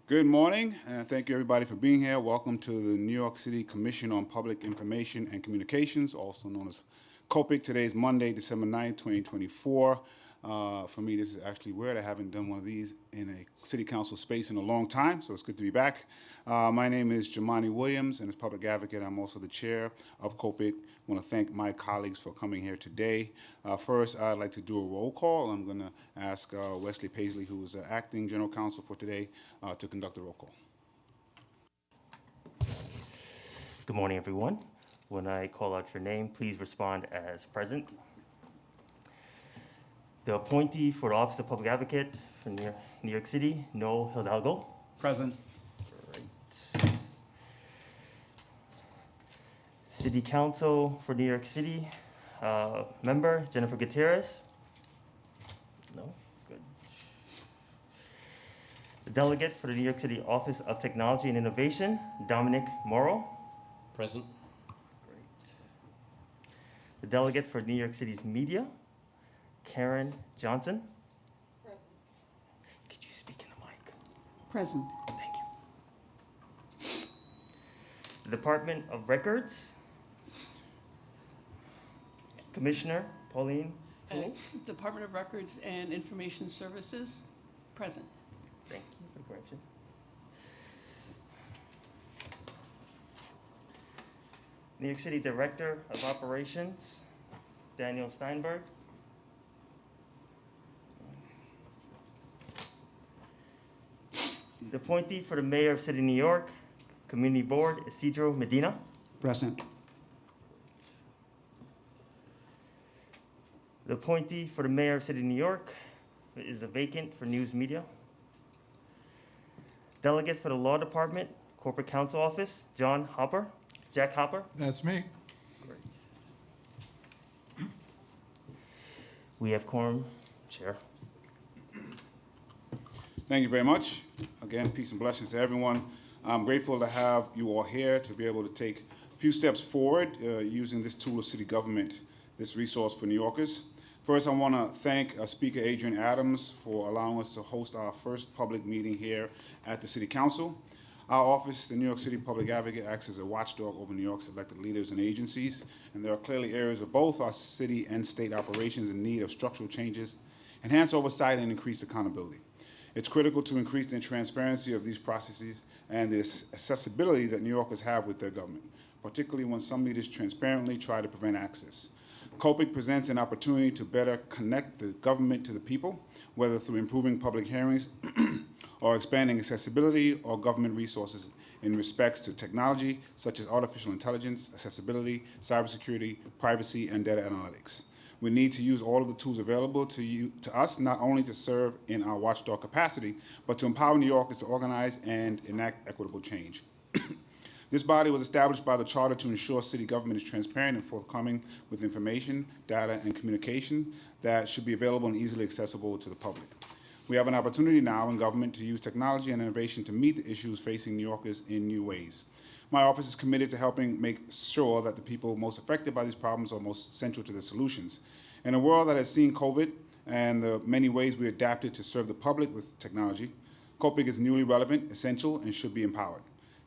Good morning, and thank you everybody for being here. Welcome to the New York City Commission on Public Information and Communications, also known as COPIC. Today is Monday, December 9th, 2024. For me, this is actually weird. I haven't done one of these in a city council space in a long time, so it's good to be back. My name is Jumaane Williams, and as public advocate, I'm also the chair of COPIC. I want to thank my colleagues for coming here today. First, I'd like to do a roll call. I'm going to ask Wesley Paisley, who is acting general counsel for today, to conduct the roll call. Good morning, everyone. When I call out your name, please respond as present. The appointee for the Office of Public Advocate for New York City, Noel Hidalgo. Present. Great. City Council for New York City, member Jennifer Gutierrez. No, good. The delegate for the New York City Office of Technology and Innovation, Dominic Morrow. Present. Great. The delegate for New York City's media, Karen Johnson. Present. Could you speak in the mic? Present. Thank you. The Department of Records, Commissioner Pauline Toole. Department of Records and Information Services, present. Thank you for the correction. New York City Director of Operations, Daniel Steinberg. The appointee for the Mayor of City, New York, Community Board, Isidro Medina. Present. The appointee for the Mayor of City, New York is a vacant for News Media. Delegate for the Law Department, Corporate Counsel Office, Jack Hopper. That's me. Great. We have quorum, Chair. Thank you very much. Again, peace and blessings to everyone. I'm grateful to have you all here to be able to take a few steps forward using this tool of city government, this resource for New Yorkers. First, I want to thank Speaker Adrian Adams for allowing us to host our first public meeting here at the City Council. Our office, the New York City Public Advocate, acts as a watchdog over New York's elected leaders and agencies, and there are clearly areas of both our city and state operations in need of structural changes, enhanced oversight, and increased accountability. It's critical to increase the transparency of these processes and the accessibility that New Yorkers have with their government, particularly when some leaders transparently try to prevent access. COPIC presents an opportunity to better connect the government to the people, whether through improving public hearings or expanding accessibility or government resources in respects to technology, such as artificial intelligence, accessibility, cybersecurity, privacy, and data analytics. We need to use all of the tools available to us, not only to serve in our watchdog capacity, but to empower New Yorkers to organize and enact equitable change. This body was established by the charter to ensure city government is transparent and forthcoming with information, data, and communication that should be available and easily accessible to the public. We have an opportunity now in government to use technology and innovation to meet the issues facing New Yorkers in new ways. My office is committed to helping make sure that the people most affected by these problems are most central to the solutions. In a world that has seen COVID and the many ways we adapted to serve the public with technology, COPIC is newly relevant, essential, and should be empowered.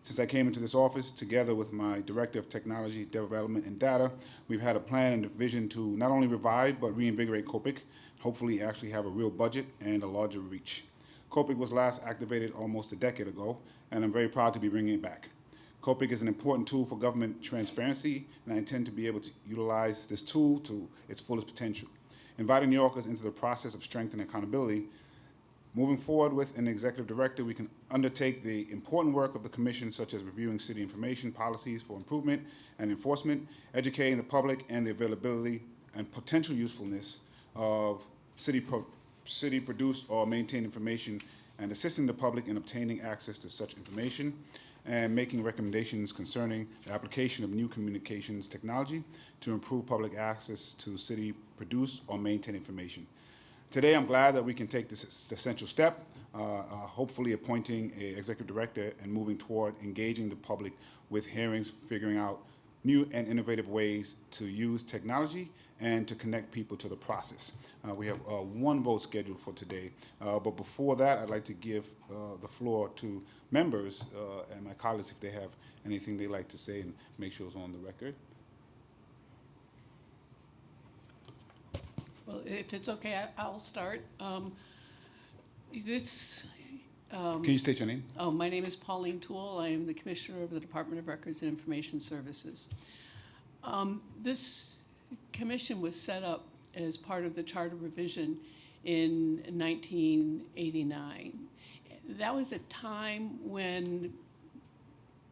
Since I came into this office, together with my Director of Technology, Development, and Data, we've had a plan and a vision to not only revive, but reinvigorate COPIC, hopefully actually have a real budget and a larger reach. COPIC was last activated almost a decade ago, and I'm very proud to be bringing it back. COPIC is an important tool for government transparency, and I intend to be able to utilize this tool to its fullest potential, inviting New Yorkers into the process of strength and accountability. Moving forward with an executive director, we can undertake the important work of the commission, such as reviewing city information policies for improvement and enforcement, educating the public and the availability and potential usefulness of city-produced or maintained information, and assisting the public in obtaining access to such information, and making recommendations concerning the application of new communications technology to improve public access to city-produced or maintained information. Today, I'm glad that we can take this essential step, hopefully appointing an executive director and moving toward engaging the public with hearings, figuring out new and innovative ways to use technology and to connect people to the process. We have one vote scheduled for today, but before that, I'd like to give the floor to members and my colleagues if they have anything they'd like to say, and make sure it's on the record. Well, if it's okay, I'll start. Can you state your name? Oh, my name is Pauline Toole. I am the Commissioner of the Department of Records and Information Services. This commission was set up as part of the charter revision in 1989. That was a time when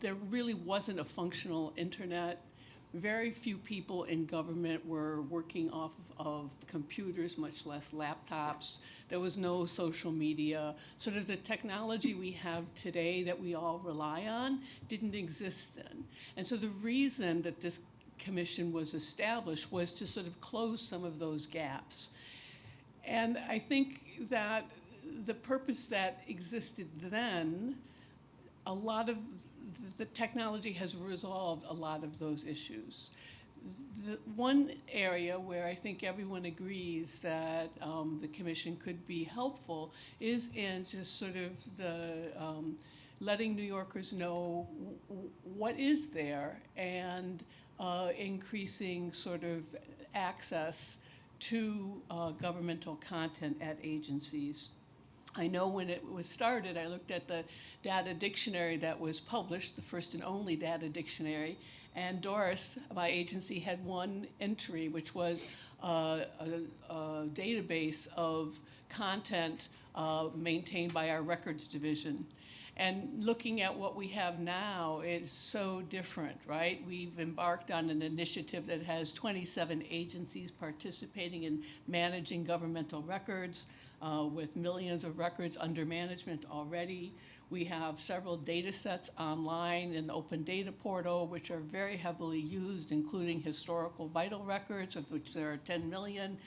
there really wasn't a functional internet. Very few people in government were working off of computers, much less laptops. There was no social media. Sort of the technology we have today that we all rely on didn't exist then. And so the reason that this commission was established was to sort of close some of those gaps. And I think that the purpose that existed then, a lot of the technology has resolved a lot of those issues. The one area where I think everyone agrees that the commission could be helpful is in just sort of the letting New Yorkers know what is there and increasing sort of access to governmental content at agencies. I know when it was started, I looked at the data dictionary that was published, the first and only data dictionary, and Doris, my agency, had one entry, which was a database of content maintained by our records division. And looking at what we have now, it's so different, right? We've embarked on an initiative that has 27 agencies participating in managing governmental records, with millions of records under management already. We have several data sets online in the Open Data Portal, which are very heavily used, including historical vital records, of which there are 10 million.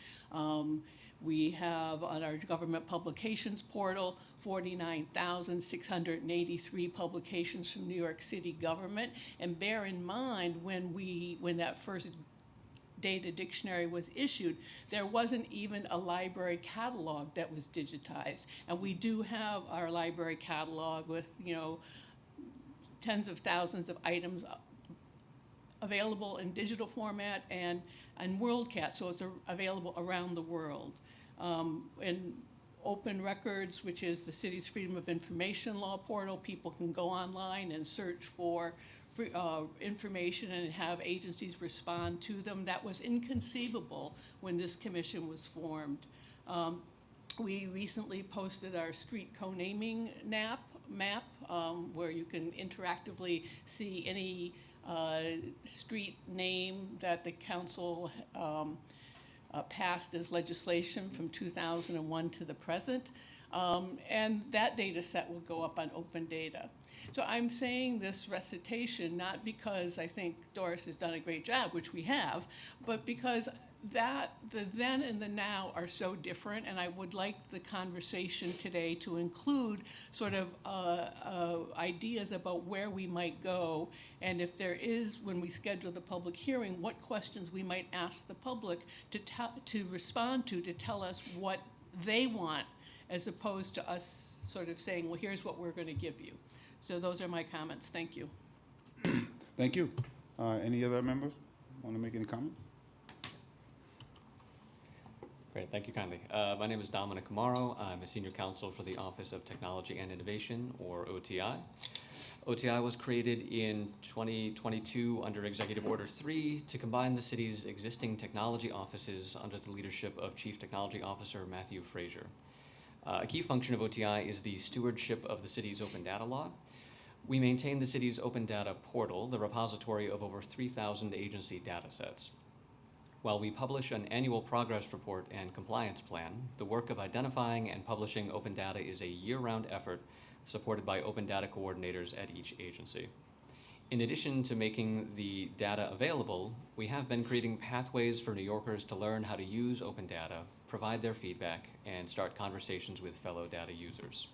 We have on our government publications portal 49,683 publications from New York City government. And bear in mind, when that first data dictionary was issued, there wasn't even a library catalog that was digitized. And we do have our library catalog with, tens of thousands of items available in digital format and WorldCat, so it's available around the world. And Open Records, which is the city's Freedom of Information Law portal, people can go online and search for information and have agencies respond to them. That was inconceivable when this commission was formed. We recently posted our street co-naming map, where you can interactively see any street name that the council passed as legislation from 2001 to the present. And that data set will go up on open data. So I'm saying this recitation not because I think Doris has done a great job, which we have, but because the then and the now are so different, and I would like the conversation today to include sort of ideas about where we might go, and if there is, when we schedule the public hearing, what questions we might ask the public to respond to tell us what they want, as opposed to us sort of saying, well, here's what we're going to give you. So those are my comments. Thank you. Thank you. Any other members want to make any comments? Great, thank you kindly. My name is Dominic Amaro. I'm a senior counsel for the Office of Technology and Innovation, or OTI. OTI was created in 2022 under Executive Order 3 to combine the city's existing technology offices under the leadership of Chief Technology Officer Matthew Frazier. A key function of OTI is the stewardship of the city's open data law. We maintain the city's open data portal, the repository of over 3,000 agency data sets. While we publish an annual progress report and compliance plan, the work of identifying and publishing open data is a year-round effort supported by open data coordinators at each agency. In addition to making the data available, we have been creating pathways for New Yorkers to learn how to use open data, provide their feedback, and start conversations with fellow data users.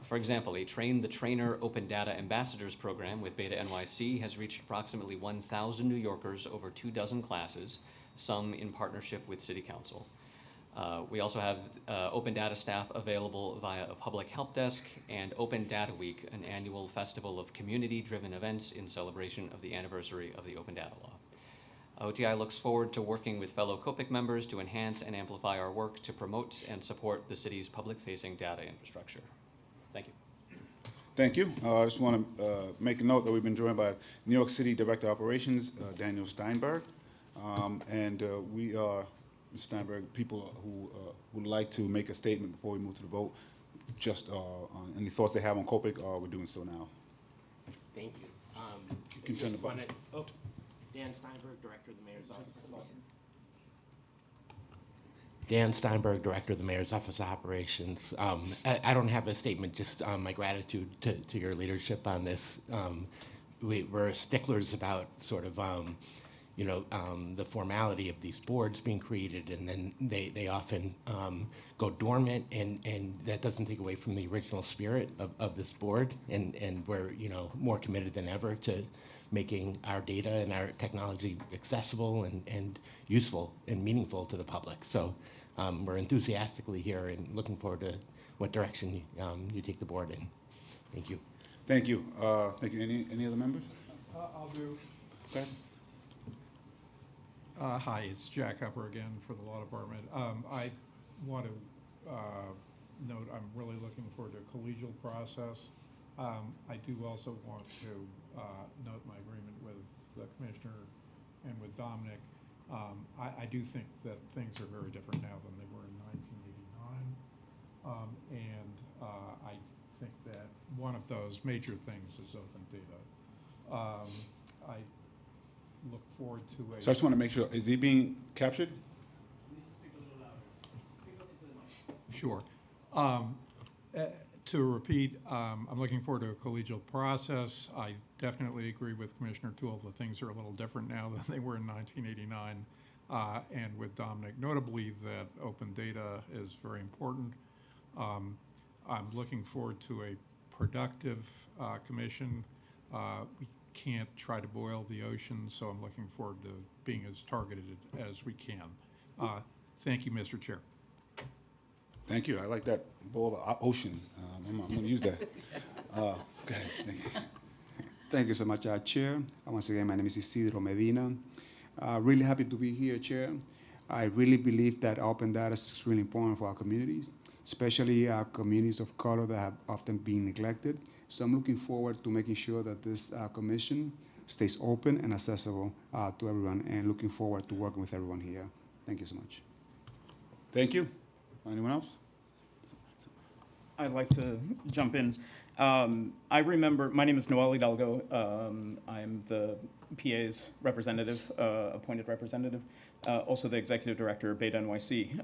For example, a Train the Trainer Open Data Ambassadors program with BetaNYC has reached approximately 1,000 New Yorkers over 24 classes, some in partnership with City Council. We also have open data staff available via a public help desk and Open Data Week, an annual festival of community-driven events in celebration of the anniversary of the Open Data Law. OTI looks forward to working with fellow COPIC members to enhance and amplify our work to promote and support the city's public-facing data infrastructure. Thank you. Thank you. I just want to make a note that we've been joined by New York City Director of Operations, Daniel Steinberg. We are, Mr. Steinberg, people who would like to make a statement before we move to the vote, just on any thoughts they have on COPIC, we're doing so now. Thank you. You can turn the button. Dan Steinberg, Director of the Mayor's Office. Dan Steinberg, Director of the Mayor's Office of Operations. I don't have a statement, just my gratitude to your leadership on this. We're sticklers about sort of, the formality of these boards being created, and then they often go dormant, and that doesn't take away from the original spirit of this board, and we're, more committed than ever to making our data and our technology accessible and useful and meaningful to the public. So we're enthusiastically here and looking forward to what direction you take the board in. Thank you. Thank you. Thank you. Any other members? I'll do. Okay. Hi, it's Jack Upper again for the Law Department. I want to note I'm really looking forward to a collegial process. I do also want to note my agreement with the Commissioner and with Dominic. I do think that things are very different now than they were in 1989. I think that one of those major things is open data. I look forward to a... So I just want to make sure, is he being captured? Sure. To repeat, I'm looking forward to a collegial process. I definitely agree with Commissioner Toole that things are a little different now than they were in 1989, and with Dominic, notably that open data is very important. I'm looking forward to a productive commission. We can't try to boil the ocean, so I'm looking forward to being as targeted as we can. Thank you, Mr. Chair. Thank you. I like that. Boil the ocean. I'm going to use that. Okay. Thank you. Thank you so much, Chair. Once again, my name is Isidro Medina. Really happy to be here, Chair. I really believe that open data is really important for our communities, especially communities of color that have often been neglected. So I'm looking forward to making sure that this commission stays open and accessible to everyone, and looking forward to working with everyone here. Thank you so much. Thank you. Anyone else? I'd like to jump in. I remember, my name is Noel Hidalgo. I'm the PA's representative, appointed representative, also the executive director of BetaNYC.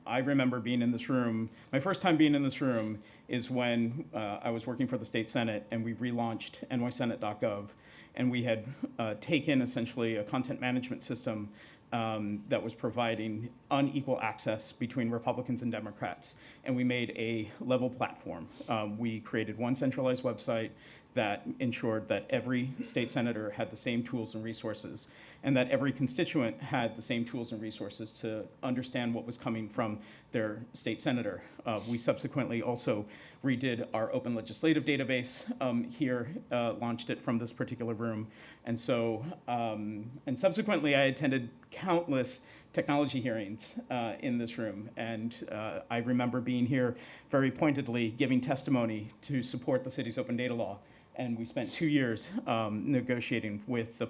I remember being in this room, my first time being in this room is when I was working for the state Senate, and we relaunched nysenate.gov, and we had taken essentially a content management system that was providing unequal access between Republicans and Democrats. And we made a level platform. We created one centralized website that ensured that every state senator had the same tools and resources, and that every constituent had the same tools and resources to understand what was coming from their state senator. We subsequently also redid our open legislative database here, launched it from this particular room. And so, and subsequently I attended countless technology hearings in this room. And I remember being here very pointedly giving testimony to support the city's open data law. And we spent 2 years negotiating with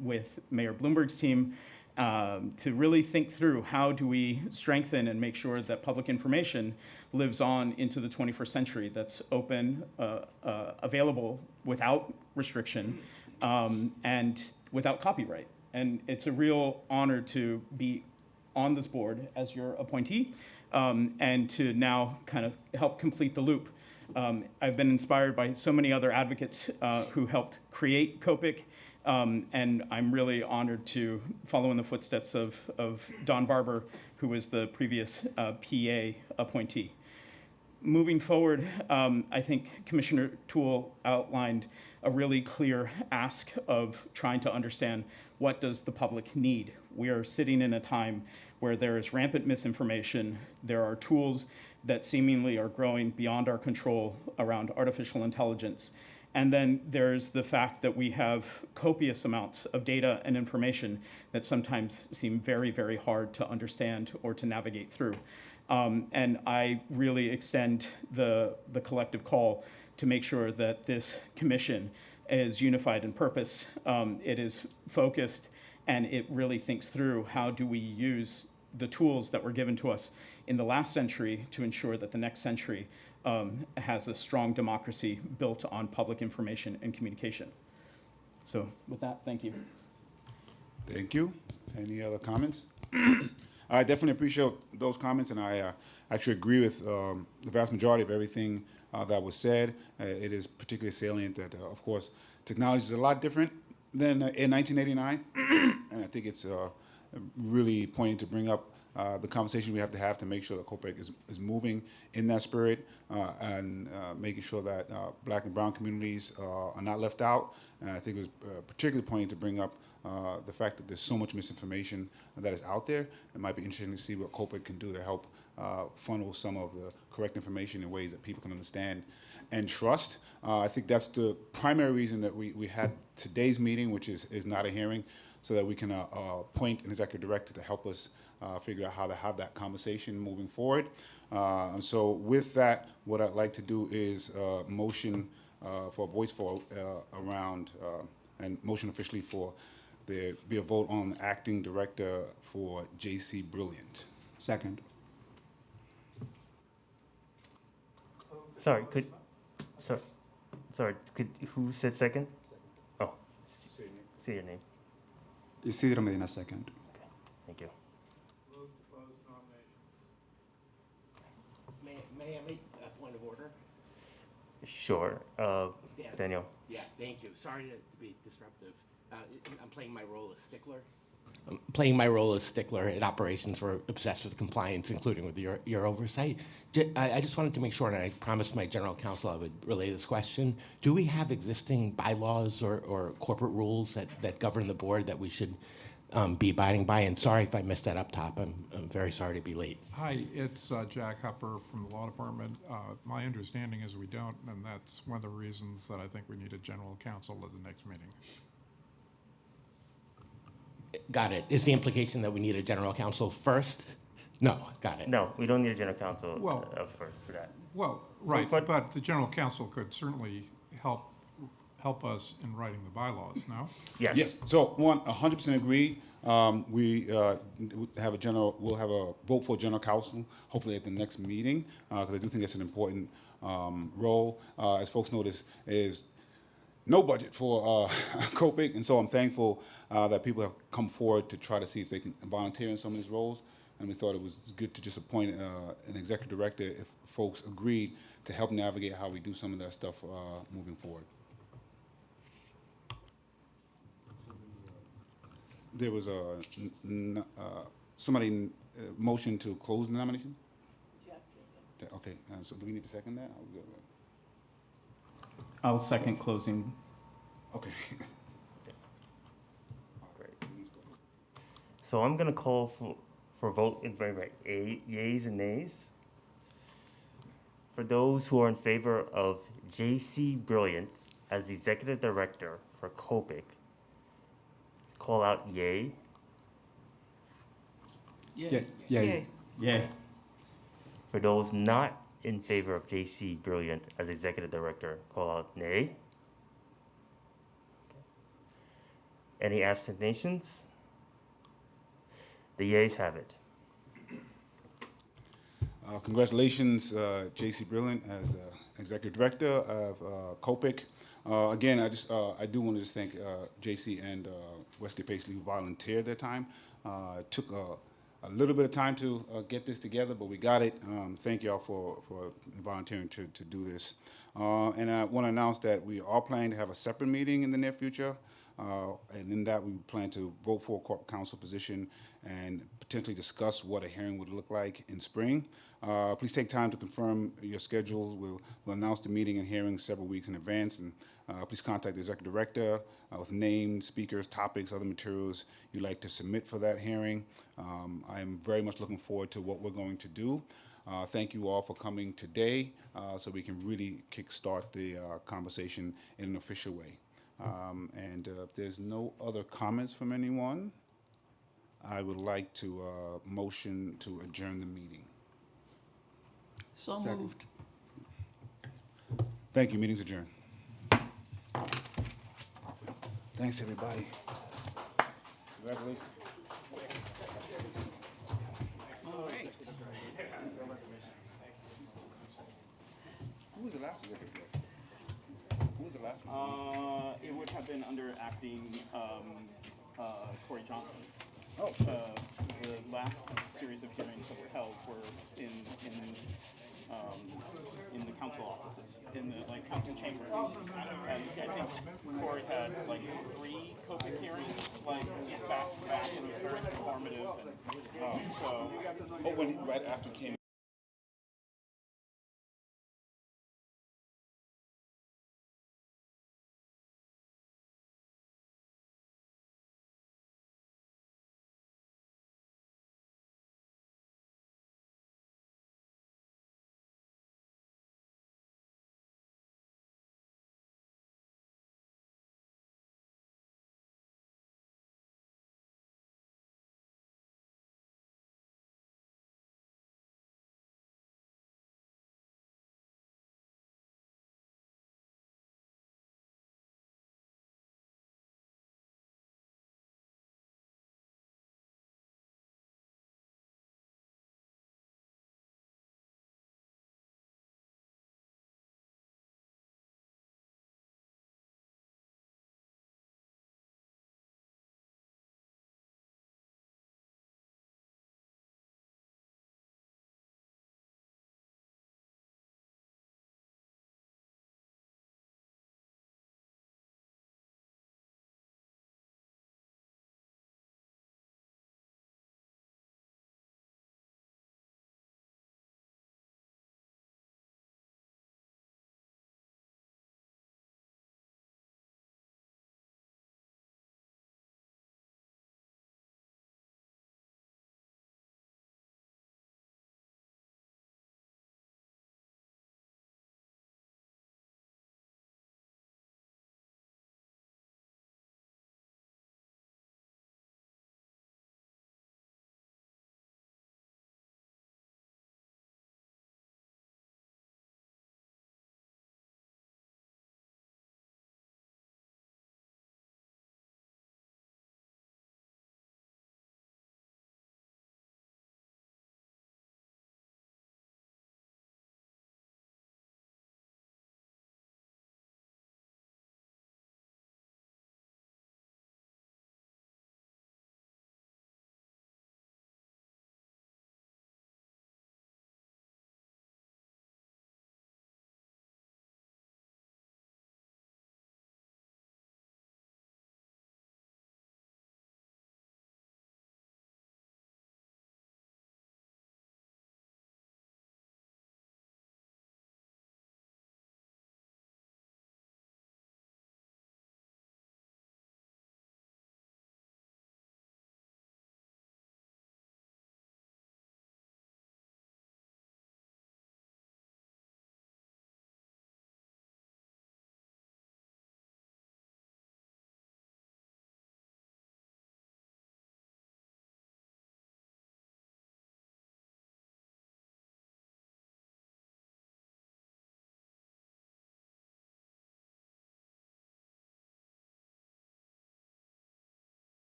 with Mayor Bloomberg's team to really think through how do we strengthen and make sure that public information lives on into the 21st century, that's open, available without restriction, and without copyright. And it's a real honor to be on this board as your appointee, and to now kind of help complete the loop. I've been inspired by so many other advocates who helped create COPIC, and I'm really honored to follow in the footsteps of Don Barber, who was the previous PA appointee. moving forward, I think Commissioner Toole outlined a really clear ask of trying to understand what does the public need. We are sitting in a time where there is rampant misinformation. There are tools that seemingly are growing beyond our control around artificial intelligence. And then there's the fact that we have copious amounts of data and information that sometimes seem very, very hard to understand or to navigate through. And I really extend the collective call to make sure that this commission is unified in purpose, it is focused, and it really thinks through how do we use the tools that were given to us in the last century to ensure that the next century has a strong democracy built on public information and communication. So with that, thank you. Thank you. Any other comments? I definitely appreciate those comments, and I actually agree with the vast majority of everything that was said. It is particularly salient that, of course, technology is a lot different than in 1989, and I think it's really pointing to bring up the conversation we have to make sure that COPIC is moving in that spirit and making sure that Black and brown communities are not left out. And I think it was particularly pointing to bring up the fact that there's so much misinformation that is out there. It might be interesting to see what COPIC can do to help funnel some of the correct information in ways that people can understand and trust. I think that's the primary reason that we had today's meeting, which is not a hearing, so that we can appoint an executive director to help us figure out how to have that conversation moving forward. And so with that, what I'd like to do is motion for a voice vote around, and motion officially for there be a vote on acting director for J.C. Brilliant. Second. Sorry, who said second? Oh, say your name. Isidro Medina, second. Thank you. May I make a point of order? Sure. Daniel. Yeah, thank you. Sorry to be disruptive. I'm playing my role as stickler. I'm playing my role as stickler in operations. We're obsessed with compliance, including with your oversight. I just wanted to make sure, and I promised my general counsel I would relay this question. Do we have existing bylaws or corporate rules that govern the board that we should be abiding by? And sorry if I missed that up top. I'm very sorry to be late. Hi, it's Jack Hupper from the Law Department. My understanding is we don't, and that's one of the reasons that I think we need a general counsel at the next meeting. Got it. Is the implication that we need a general counsel first? No, got it. No, we don't need a general counsel Well- for that. Well, right, But- but the general counsel could certainly help us in writing the bylaws, no? Yes. Yes. So 100% agree. We we'll have a vote for general counsel hopefully at the next meeting because I do think that's an important role. As folks know, this is no budget for COPIC, and so I'm thankful that people have come forward to try to see if they can volunteer in some of these roles. And we thought it was good to just appoint an executive director if folks agreed to help navigate how we do some of that stuff moving forward. There was somebody motion to close the nomination? Okay, so do we need to second that? I'll second closing. Okay. Great. So I'm going to call for a vote in yeas and nays. For those who are in favor of J.C. Brilliant as the executive director for COPIC, call out yay. Yeah. Yay. For those not in favor of J.C. Brilliant as executive director, call out nay. Any abstentions? The yeas have it. Congratulations, J.C. Brilliant, as the executive director of COPIC. Again, I do want to just thank J.C. and Wesley Paisley, who volunteered their time. It took a little bit of time to get this together, but we got it. Thank y'all for volunteering to do this. And I want to announce that we are planning to have a separate meeting in the near future And in that, we plan to vote for a corporate counsel position and potentially discuss what a hearing would look like in spring. Please take time to confirm your schedules. We'll announce the meeting and hearing several weeks in advance. And please contact the executive director with names, speakers, topics, other materials you'd like to submit for that hearing. I'm very much looking forward to what we're going to do. Thank you all for coming today so we can really kickstart the conversation in an official way. And if there's no other comments from anyone, I would like to motion to adjourn the meeting. So moved. Thank you. Meeting's adjourned. Thanks, everybody. Congratulations. All right. Who was the last executive director? Who was the last one? It would have been under acting Corey Johnson. Oh, The last series of hearings that were held were in the council offices, in the council chambers. And I think Corey had 3 COPIC hearings back to back, and it was very informative. And so. right after he came.